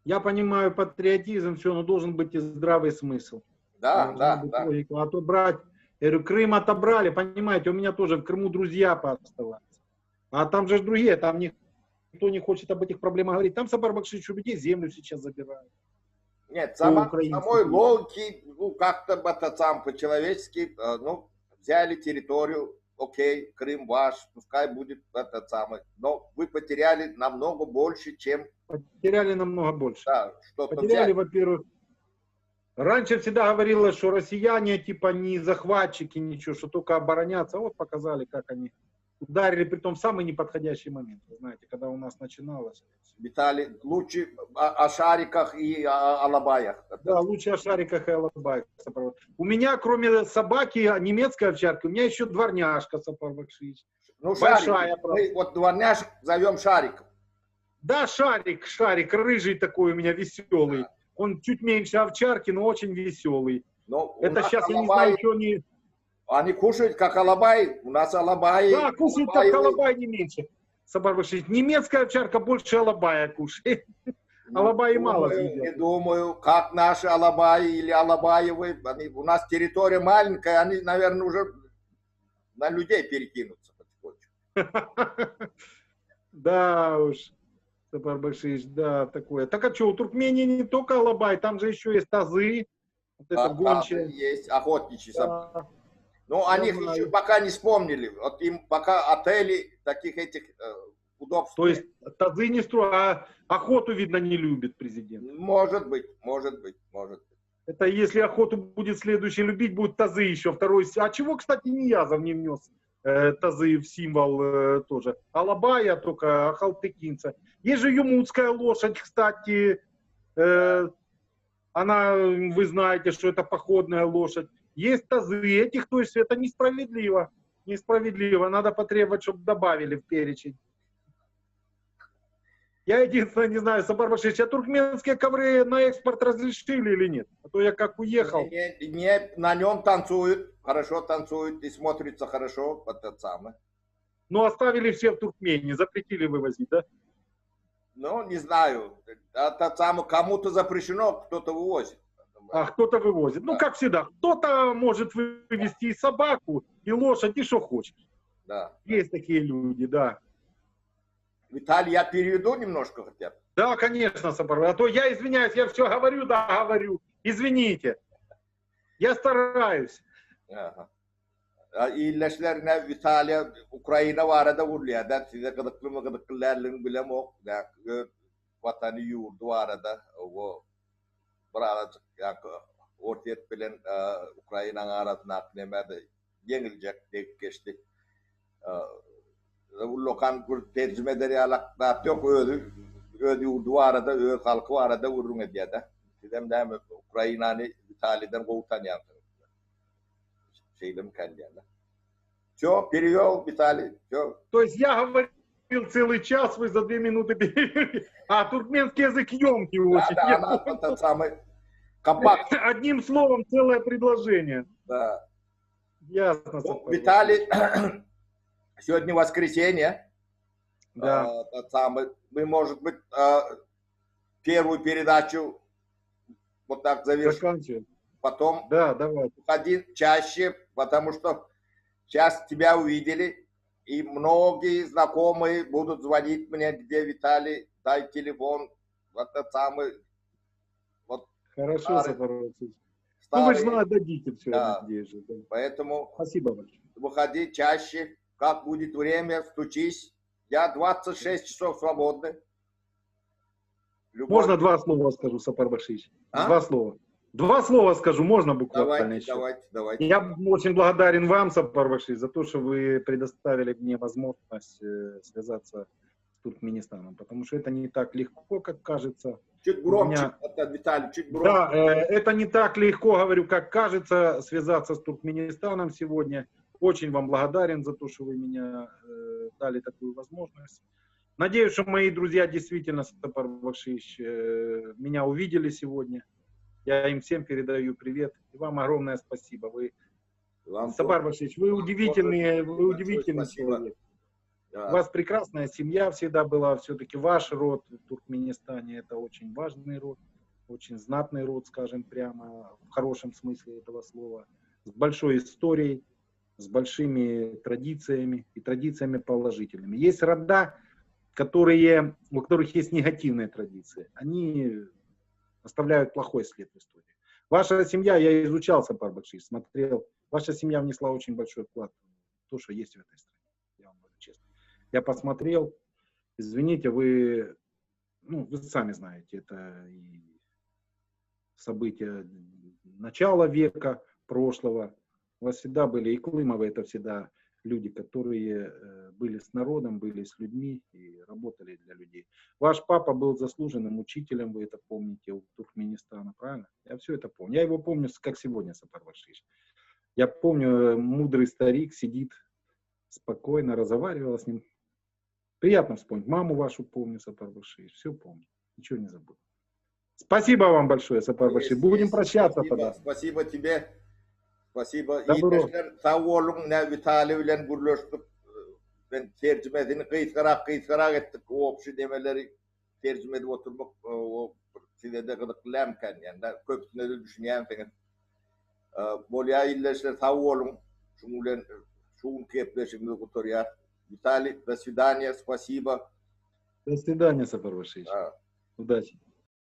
Speaker 1: Я понимаю патриотизм, все, но должен быть и здравый смысл.
Speaker 2: Да, да, да.
Speaker 1: Логика. А то брать, я говорю, Крым отобрали, понимаете, у меня тоже в Крыму друзья пооставались. А там же другие, там никто не хочет об этих проблемах говорить. Там Сапар-Бакшич у людей землю сейчас забирают.
Speaker 2: Нет, самой логики, ну, как-то это сам по-человечески, ну, взяли территорию, окей, Крым ваш, пускай будет этот самый, но вы потеряли намного больше, чем...
Speaker 1: Потеряли намного больше.
Speaker 2: Да, что-то
Speaker 1: потеряли, во-первых, раньше всегда говорилось, что россияне типа не захватчики, ничего, что только обороняться. Вот показали, как они ударили, притом в самый неподходящий момент, вы знаете, когда у нас начиналось.
Speaker 2: Виталий, лучше о шариках и о алабаях.
Speaker 1: Да, лучше о шариках и алабаях. У меня, кроме собаки немецкой овчарки, у меня еще дворняжка Сапар-Бакшич.
Speaker 2: Ну,
Speaker 1: большая.
Speaker 2: Мы вот дворняжек зовем шариком.
Speaker 1: Да, шарик, рыжий такой у меня, веселый. Да. Он чуть меньше овчарки, но очень веселый. Но это сейчас алабай... я не знаю, что они...
Speaker 2: Они кушают как алабай, у нас алабай.
Speaker 1: Да, кушают как алабай, не меньше. Сапар-Бакшич. Немецкая овчарка больше алабая кушает. Ну, алабаи мало съедят.
Speaker 2: Не думаю, как наши алабаи или алабаевы. У нас территория маленькая, они, наверное, уже на людей перекинутся потихонечку.
Speaker 1: Да уж, Сапар-Бакшич, да, такое. Так а что, у Туркмении не только алабай, там же еще есть тазы. Вот это гончие.
Speaker 2: Есть охотничьи собаки. Но они еще пока не вспомнили. Вот им пока отели таких этих удобств.
Speaker 1: То есть тазы не строят, а охоту, видно, не любит президент.
Speaker 2: Может быть.
Speaker 1: Это если охоту будет следующий любить, будут тазы еще. Второй. А чего, кстати, Ниязов не внес тазы в символ тоже? Алабая только, халтыкинца. Есть же юмутская лошадь, кстати. Она, вы знаете, что это походная лошадь. Есть тазы этих, то есть это несправедливо. Несправедливо. Надо потребовать, чтобы добавили в перечень. Я единственное не знаю, Сапар-Бакшич, а туркменские ковры на экспорт разрешили или нет? А то я как уехал.
Speaker 2: Не, на нем танцуют, хорошо танцуют и смотрится хорошо, вот это самое.
Speaker 1: Ну, оставили все в Туркмении, запретили вывозить, да?
Speaker 2: Ну, не знаю. Это самое, кому-то запрещено, кто-то вывозит.
Speaker 1: А кто-то вывозит. Да. Ну, как всегда, кто-то может вывезти и собаку, и лошадь, и что хочешь.
Speaker 2: Да.
Speaker 1: Есть такие люди, да.
Speaker 2: Виталий, я переведу немножко хотя бы?
Speaker 1: Да, конечно, Сапар. А то я извиняюсь, я все говорю, да, говорю. Извините. Я стараюсь.
Speaker 2: Ага. İyileşlerine Vitaliya, Ukrayna var arada vuruyor. Da size gıdıklılarını bilem o. Vatanı yurdu var arada. O birazcık ortaya bilen Ukrayna'nın arasında aknemede yenilecek deyip geçti. Lokan tercümeleri alakta yok ödü yurdu var arada, ödü halkı var arada vurun ediyor da. Sizem de Ukrayna'nı Vitaliya'dan kovutan yandı. Şeylim kendine. Все, перевел, Виталий, все.
Speaker 1: То есть я говорил целый час, вы за 2 минуты перевели. А туркменский язык емкий очень.
Speaker 2: Да, это самый компакт.
Speaker 1: Одним словом, целое предложение.
Speaker 2: Да.
Speaker 1: Ясно.
Speaker 2: Ну, Виталий, сегодня воскресенье.
Speaker 1: Да.
Speaker 2: Мы, может быть, первую передачу вот так завершим. Потом уходи чаще, потому что сейчас тебя увидели, и многие знакомые будут звонить мне, где Виталий, дай телефон, вот этот самый. Вот
Speaker 1: хорошо, Сапар-Бакшич. Ну, вы же дадите все, да. Я надеюсь. Да.
Speaker 2: Поэтому
Speaker 1: спасибо большое.
Speaker 2: Выходи чаще, как будет время, стучись. Я 26 часов свободный.
Speaker 1: Можно 2 слова скажу, Сапар-Бакшич? 2 слова. 2 слова скажу, можно буквально еще?
Speaker 2: Давайте.
Speaker 1: Я очень благодарен вам, Сапар-Бакшич, за то, что вы предоставили мне возможность связаться с Туркменистаном, потому что это не так легко, как кажется.
Speaker 2: Чуть громче, Виталий, чуть громче.
Speaker 1: Да, это не так легко, говорю, как кажется, связаться с Туркменистаном сегодня. Очень вам благодарен за то, что вы меня дали такую возможность. Надеюсь, что мои друзья действительно, Сапар-Бакшич, меня увидели сегодня. Я им всем передаю привет. И вам огромное спасибо. Вы, Сапар-Бакшич, вы удивительный человек. У вас прекрасная семья всегда была, все-таки ваш род в Туркменистане это очень важный род, очень знатный род, скажем прямо, в хорошем смысле этого слова, с большой историей, с большими традициями и традициями положительными. Есть рода, у которых есть негативные традиции, они оставляют плохой след в истории. Ваша семья, я изучал, Сапар Бакшиш, смотрел, ваша семья внесла очень большой вклад в то, что есть в этой стране, я вам говорю честно. Я посмотрел, извините, вы сами знаете, это и события начала века прошлого. У вас всегда были, и Клымовы, это всегда люди, которые были с народом, были с людьми и работали для людей. Ваш папа был заслуженным учителем, вы это помните, у Туркменистана, правильно? Я все это помню. Я его помню, как сегодня, Сапар Бакшиш. Я помню, мудрый старик сидит спокойно, разговаривал с ним. Приятно вспомнить. Маму вашу помню, Сапар Бакшиш. Все помню. Ничего не забыл. Спасибо вам большое, Сапар Бакшиш. Будем прощаться тогда.
Speaker 2: Спасибо тебе. Спасибо.
Speaker 1: Добро.
Speaker 2: Sağ olun. Ne Vitali ile görüştük. Ben tercümesini kıyıskarak ettik. O opşu demeleri tercüme edip oturmak o size de gıdıklayamken yani da köpüsüne de düşünüyorsanız. Bolya illeşler sağ olun. Şunun kepleşimini kuturuyor. Vitali, до свидания, спасибо.
Speaker 1: До свидания, Сапар Бакшиш. Удачи.